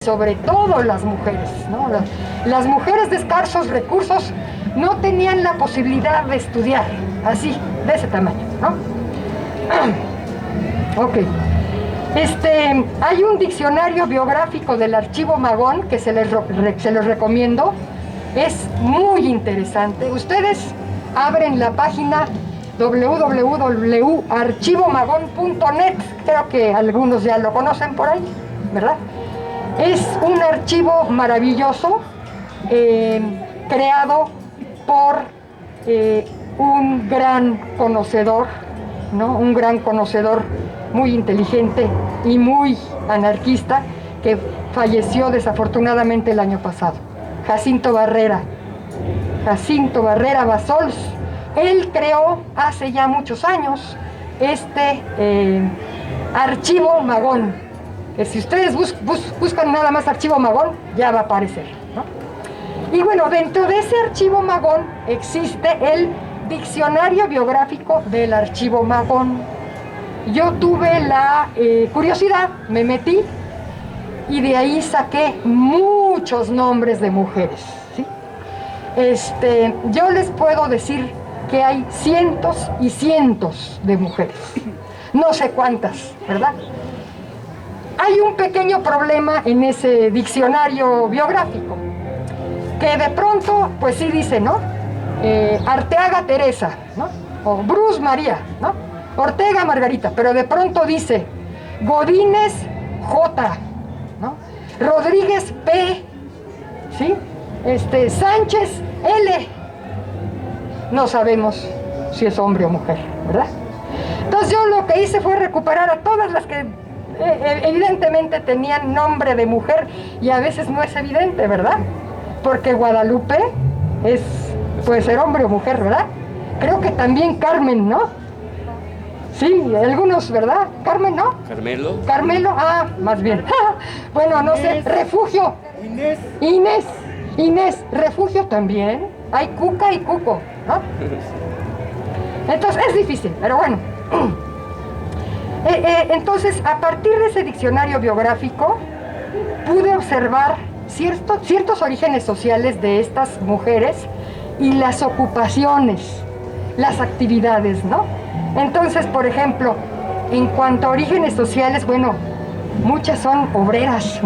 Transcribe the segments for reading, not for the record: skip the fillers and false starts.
sobre todo las mujeres, ¿no? Las mujeres de escasos recursos no tenían la posibilidad de estudiar, así, de ese tamaño, ¿no? Ok. Hay un diccionario biográfico del Archivo Magón que se los recomiendo. Es muy interesante. Ustedes abren la página www.archivomagón.net. Creo que algunos ya lo conocen por ahí, ¿verdad? Es un archivo maravilloso, creado por un gran conocedor, ¿no? Un gran conocedor muy inteligente y muy anarquista que falleció desafortunadamente el año pasado. Jacinto Barrera Bassols. Él creó hace ya muchos años este Archivo Magón. Que si ustedes buscan nada más Archivo Magón, ya va a aparecer, ¿no? Y bueno, dentro de ese Archivo Magón existe el Diccionario Biográfico del Archivo Magón. Yo tuve la curiosidad, me metí y de ahí saqué muchos nombres de mujeres, ¿sí? Yo les puedo decir que hay cientos y cientos de mujeres, no sé cuántas, ¿verdad? Hay un pequeño problema en ese diccionario biográfico, que de pronto, pues sí dice, ¿no? Arteaga Teresa, ¿no? O Bruce María, ¿no? Ortega Margarita, pero de pronto dice Godínez J, ¿no? Rodríguez P, ¿sí? Sánchez L. No sabemos si es hombre o mujer, ¿verdad? Entonces yo lo que hice fue recuperar a todas las que evidentemente tenían nombre de mujer, y a veces no es evidente, ¿verdad? Porque Guadalupe puede ser hombre o mujer, ¿verdad? Creo que también Carmen, ¿no? Sí, algunos, ¿verdad? Carmen, ¿no? Carmelo, más bien. Bueno, no sé, Refugio. Inés, Refugio también. Hay Cuca y Cuco, ¿no? Entonces es difícil, pero bueno. Entonces, a partir de ese diccionario biográfico, pude observar ciertos orígenes sociales de estas mujeres y las ocupaciones, las actividades, ¿no? Entonces, por ejemplo, en cuanto a orígenes sociales, bueno, muchas son obreras,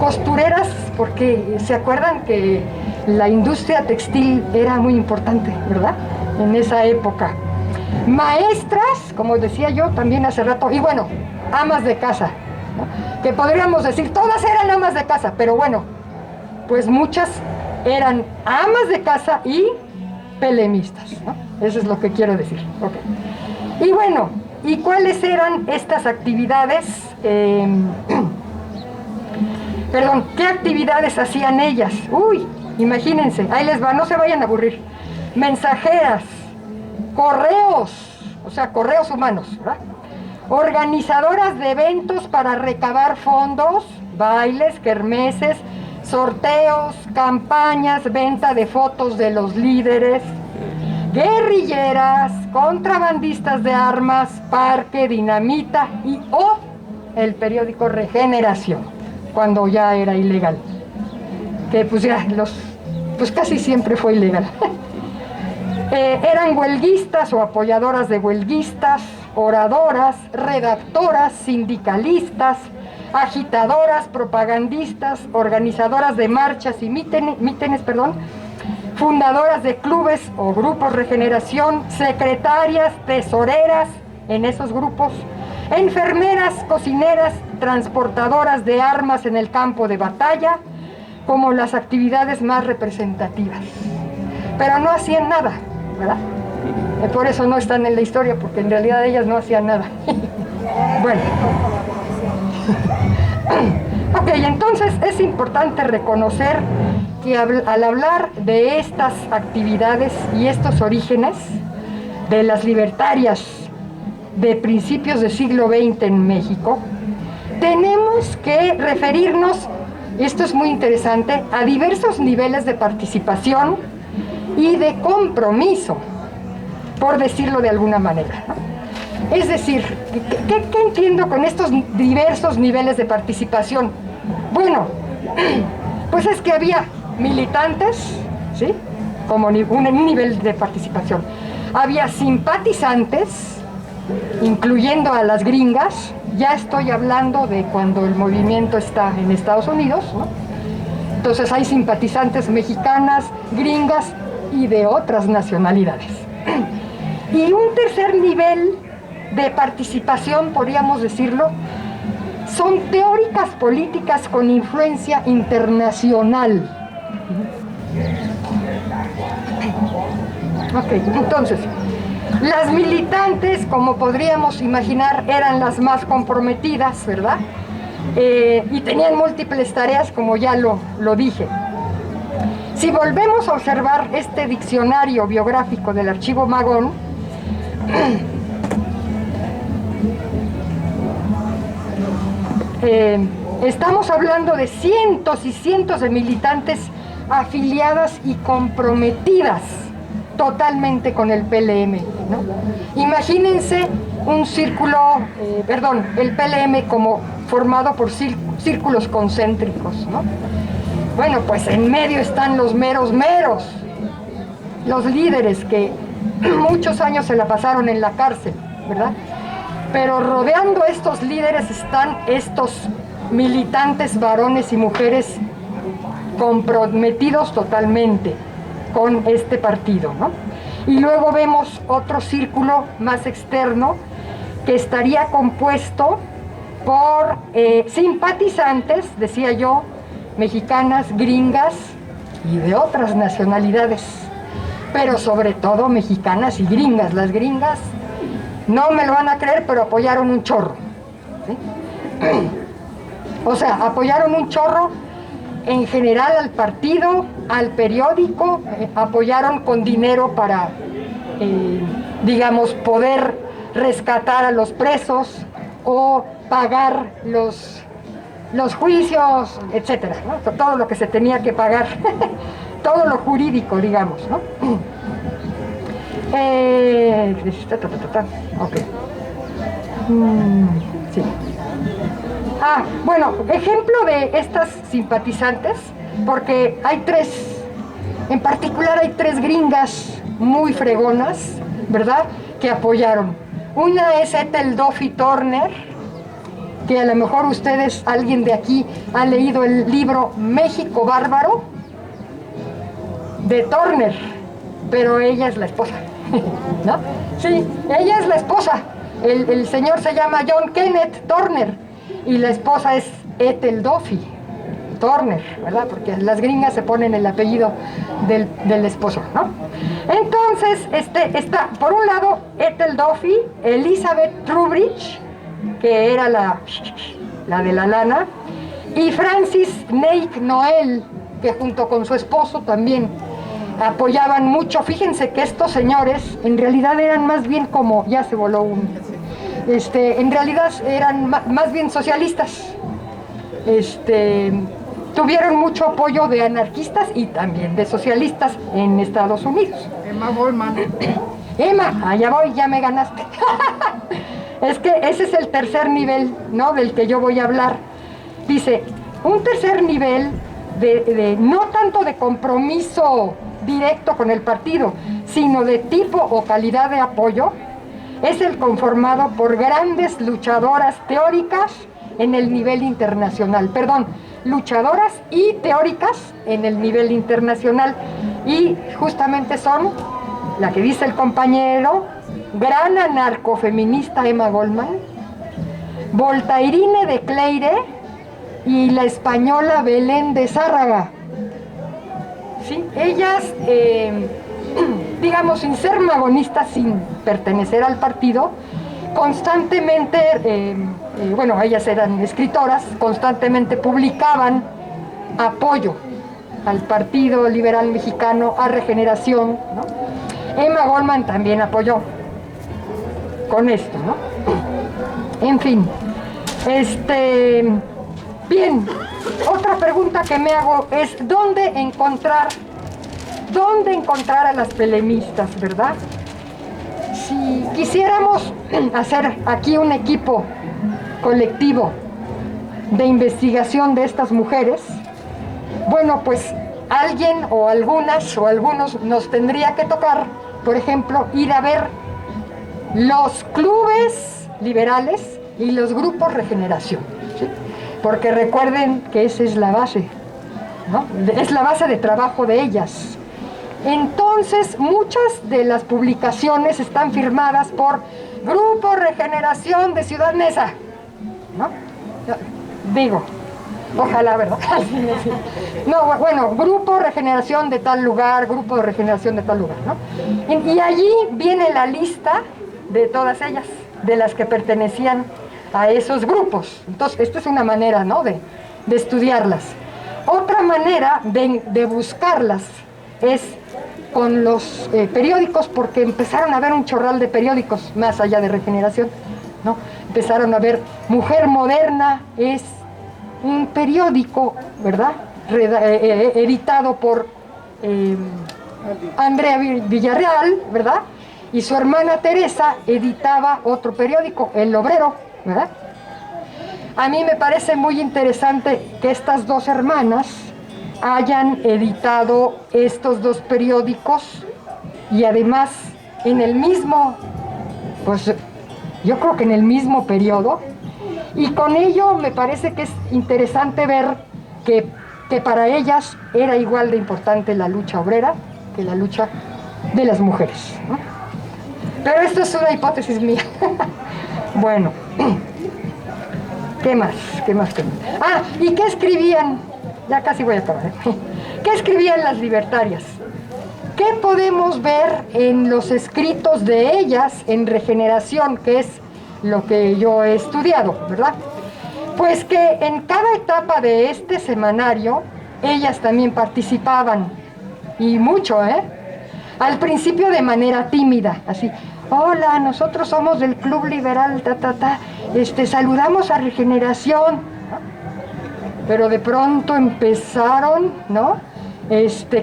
costureras, porque se acuerdan que la industria textil era muy importante, ¿verdad? En esa época. Maestras, como decía yo también hace rato, y bueno, amas de casa, ¿no? Que podríamos decir, todas eran amas de casa, pero bueno, pues muchas eran amas de casa y pelemistas, ¿no? Eso es lo que quiero decir. Okay. Y bueno, ¿y cuáles eran estas actividades? Perdón, ¿qué actividades hacían ellas? Uy, imagínense, ahí les va, no se vayan a aburrir. Mensajeras, correos, o sea, correos humanos, ¿verdad? Organizadoras de eventos para recabar fondos, bailes, kermeses, sorteos, campañas, venta de fotos de los líderes, guerrilleras, contrabandistas de armas, parque, dinamita y el periódico Regeneración, cuando ya era ilegal, que pues ya pues casi siempre fue ilegal. Eran huelguistas o apoyadoras de huelguistas, oradoras, redactoras, sindicalistas, agitadoras, propagandistas, organizadoras de marchas y mítines, fundadoras de clubes o grupos Regeneración, secretarias, tesoreras en esos grupos, enfermeras, cocineras, transportadoras de armas en el campo de batalla, como las actividades más representativas. Pero no hacían nada, ¿verdad? Por eso no están en la historia, porque en realidad ellas no hacían nada. Bueno. Ok, entonces es importante reconocer que al hablar de estas actividades y estos orígenes de las libertarias de principios del siglo XX en México, tenemos que referirnos, esto es muy interesante, a diversos niveles de participación y de compromiso, por decirlo de alguna manera, ¿no? Es decir, ¿qué entiendo con estos diversos niveles de participación? Bueno, pues es que había militantes, ¿sí? Como un nivel de participación. Había simpatizantes, incluyendo a las gringas. Ya estoy hablando de cuando el movimiento está en Estados Unidos, ¿no? Entonces hay simpatizantes mexicanas, gringas y de otras nacionalidades. Y un tercer nivel de participación, podríamos decirlo, son teóricas políticas con influencia internacional. Ok, entonces, las militantes, como podríamos imaginar, eran las más comprometidas, ¿verdad? Y tenían múltiples tareas, como ya lo dije. Si volvemos a observar este diccionario biográfico del Archivo Magón, estamos hablando de cientos y cientos de militantes afiliadas y comprometidas totalmente con el PLM, ¿no? Imagínense un círculo, el PLM como formado por círculos concéntricos, ¿no? Bueno, pues en medio están los meros, los líderes que muchos años se la pasaron en la cárcel, ¿verdad? Pero rodeando a estos líderes están estos militantes varones y mujeres comprometidos totalmente con este partido, ¿no? Y luego vemos otro círculo más externo que estaría compuesto por simpatizantes, decía yo, mexicanas, gringas y de otras nacionalidades, pero sobre todo mexicanas y gringas. Las gringas, no me lo van a creer, pero apoyaron un chorro, ¿sí? O sea, apoyaron un chorro en general al partido, al periódico, apoyaron con dinero para, digamos, poder rescatar a los presos o pagar los juicios, etcétera, ¿no? Todo lo que se tenía que pagar, todo lo jurídico, digamos, ¿no? Ok. Sí. Bueno, ejemplo de estas simpatizantes, porque hay tres, en particular hay tres gringas muy fregonas, ¿verdad?, que apoyaron. Una es Ethel Duffy Turner, que a lo mejor ustedes, alguien de aquí, ha leído el libro México Bárbaro, de Turner, pero ella es la esposa, ¿no? Sí, ella es la esposa. El señor se llama John Kenneth Turner y la esposa es Ethel Duffy Turner, ¿verdad? Porque las gringas se ponen el apellido del esposo, ¿no? Entonces, está, por un lado, Ethel Duffy, Elizabeth Trubridge, que era la de la lana, y Francis Neik Noel, que junto con su esposo también apoyaban mucho. Fíjense que estos señores en realidad eran más bien como, ya se voló un, en realidad eran más bien socialistas. Tuvieron mucho apoyo de anarquistas y también de socialistas en Estados Unidos. Emma Goldman. Emma, allá voy, ya me ganaste. Es que ese es el tercer nivel, ¿no?, del que yo voy a hablar. Dice, un tercer nivel de no tanto de compromiso directo con el partido, sino de tipo o calidad de apoyo, es el conformado por grandes luchadoras teóricas en el nivel internacional. Perdón, luchadoras y teóricas en el nivel internacional. Y justamente son, la que dice el compañero, gran anarcofeminista Emma Goldman, Voltairine de Cleire y la española Belén de Zárraga. ¿Sí? Ellas, digamos, sin ser magonistas, sin pertenecer al partido, constantemente, bueno, ellas eran escritoras, constantemente publicaban apoyo al Partido Liberal Mexicano, a Regeneración, ¿no? Emma Goldman también apoyó con esto, ¿no? En fin, bien, otra pregunta que me hago es ¿dónde encontrar a las pelemistas, verdad? si quisiéramos hacer aquí un equipo colectivo de investigación de estas mujeres, bueno, pues alguien o algunas o algunos nos tendría que tocar, por ejemplo, ir a ver los clubes liberales y los grupos regeneración, ¿sí? Porque recuerden que esa es la base, ¿no? Es la base de trabajo de ellas. Entonces, muchas de las publicaciones están firmadas por Grupo Regeneración de Ciudad Neza, ¿no? Digo, ojalá, ¿verdad? No, bueno, Grupo Regeneración de tal lugar, Grupo de Regeneración de tal lugar, ¿no? Y allí viene la lista de todas ellas, de las que pertenecían a esos grupos. Entonces, esta es una manera, ¿no?, de estudiarlas. Otra manera de buscarlas es con los periódicos, porque empezaron a haber un chorral de periódicos más allá de Regeneración, ¿no? Empezaron a ver Mujer Moderna, es un periódico, ¿verdad?, editado por Andrea Villarreal, ¿verdad?, y su hermana Teresa editaba otro periódico, El Obrero, ¿verdad? A mí me parece muy interesante que estas dos hermanas hayan editado estos dos periódicos y además en el mismo, pues yo creo que en el mismo periodo, y con ello me parece que es interesante ver que para ellas era igual de importante la lucha obrera que la lucha de las mujeres, ¿no? Pero esto es una hipótesis mía. Bueno, ¿qué más? Ah, ¿y qué escribían? Ya casi voy a acabar. ¿Qué escribían las libertarias? ¿Qué podemos ver en los escritos de ellas en Regeneración, que es lo que yo he estudiado, ¿verdad? Pues que en cada etapa de este semanario, ellas también participaban, y mucho, ¿eh? Al principio de manera tímida, así, hola, nosotros somos del Club Liberal, saludamos a Regeneración, pero de pronto empezaron, ¿no?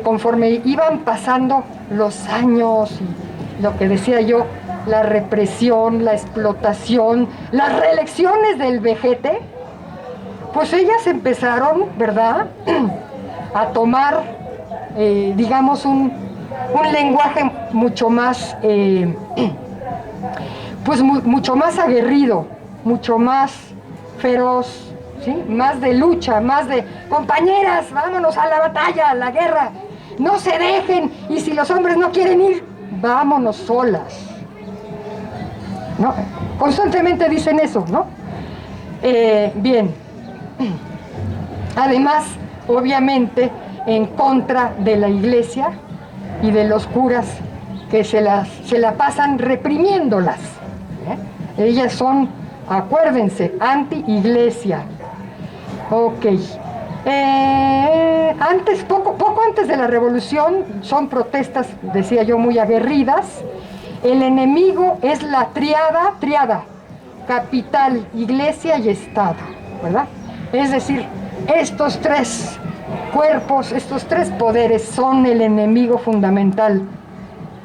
Conforme iban pasando los años y lo que decía yo, la represión, la explotación, las reelecciones del vejete, pues ellas empezaron, ¿verdad?, a tomar, digamos, un lenguaje mucho más, pues mucho más aguerrido, mucho más feroz, ¿sí? Más de lucha, más de compañeras, vámonos a la batalla, a la guerra, no se dejen, y si los hombres no quieren ir, vámonos solas, ¿no? Constantemente dicen eso, ¿no? Bien, además, obviamente, en contra de la iglesia y de los curas que se la pasan reprimiéndolas, ¿eh? Ellas son, acuérdense, anti-iglesia. Ok. Poco antes de la revolución, son protestas, decía yo, muy aguerridas. El enemigo es la triada, capital, iglesia y Estado, ¿verdad? Es decir, estos tres cuerpos, estos tres poderes son el enemigo fundamental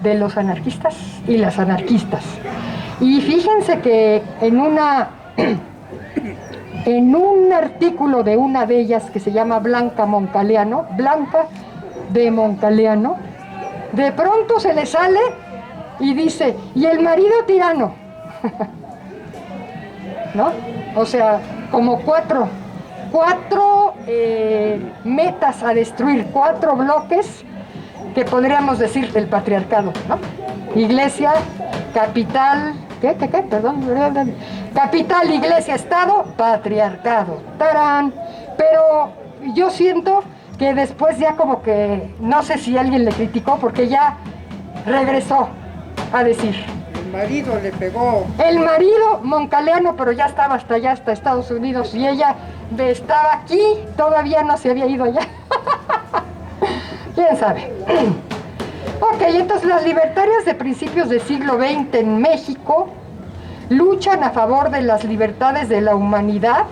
de los anarquistas y las anarquistas. Y fíjense que en un artículo de una de ellas que se llama Blanca de Moncaleano, de pronto se le sale y dice, y el marido tirano, ¿no? O sea, como cuatro metas a destruir, 4 bloques que podríamos decir el patriarcado, ¿no? Iglesia, capital, perdón, capital, iglesia, Estado, patriarcado, ¡tarán! Pero yo siento que después ya como que, no sé si alguien le criticó, porque ya regresó a decir. El marido le pegó. El marido Moncaleano, pero ya estaba hasta allá, hasta Estados Unidos, y ella estaba aquí, todavía no se había ido allá. ¿Quién sabe? Ok, entonces las libertarias de principios del siglo XX en México luchan a favor de las libertades de la humanidad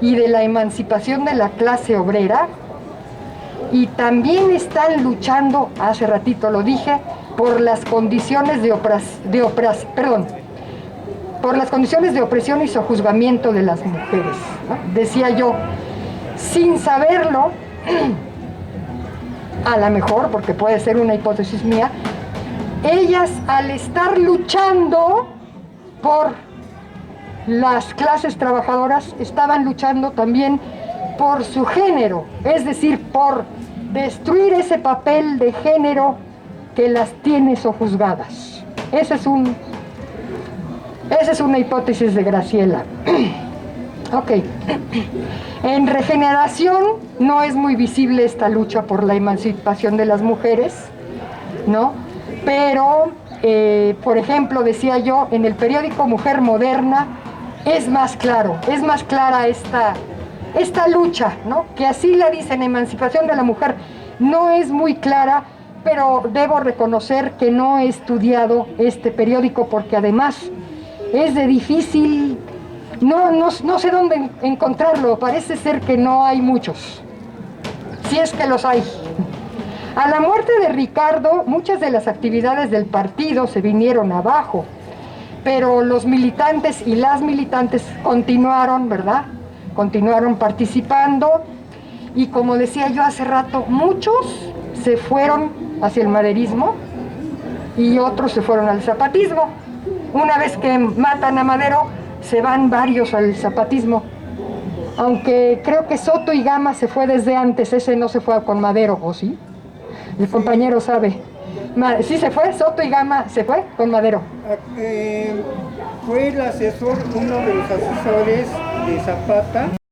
y de la emancipación de la clase obrera, y también están luchando, hace ratito lo dije, por las condiciones por las condiciones de opresión y sojuzgamiento de las mujeres, ¿no? Decía yo, sin saberlo, a lo mejor, porque puede ser una hipótesis mía, ellas al estar luchando por las clases trabajadoras, estaban luchando también por su género, es decir, por destruir ese papel de género que las tiene sojuzgadas. Esa es una hipótesis de Graciela. Ok. En Regeneración no es muy visible esta lucha por la emancipación de las mujeres, ¿no? Pero, por ejemplo, decía yo, en el periódico Mujer Moderna es más clara esta lucha, ¿no? Que así la dicen, emancipación de la mujer, no es muy clara, pero debo reconocer que no he estudiado este periódico porque además es de difícil, no sé dónde encontrarlo, parece ser que no hay muchos, si es que los hay. A la muerte de Ricardo, muchas de las actividades del partido se vinieron abajo, pero los militantes y las militantes continuaron, ¿verdad? Continuaron participando y como decía yo hace rato, muchos se fueron hacia el maderismo y otros se fueron al zapatismo. Una vez que matan a Madero, se van varios al zapatismo. Aunque creo que Soto y Gama se fue desde antes, ese no se fue con Madero, ¿o sí? El compañero sabe. Sí se fue, Soto y Gama se fue con Madero. Fue el asesor, uno de los asesores de Zapata.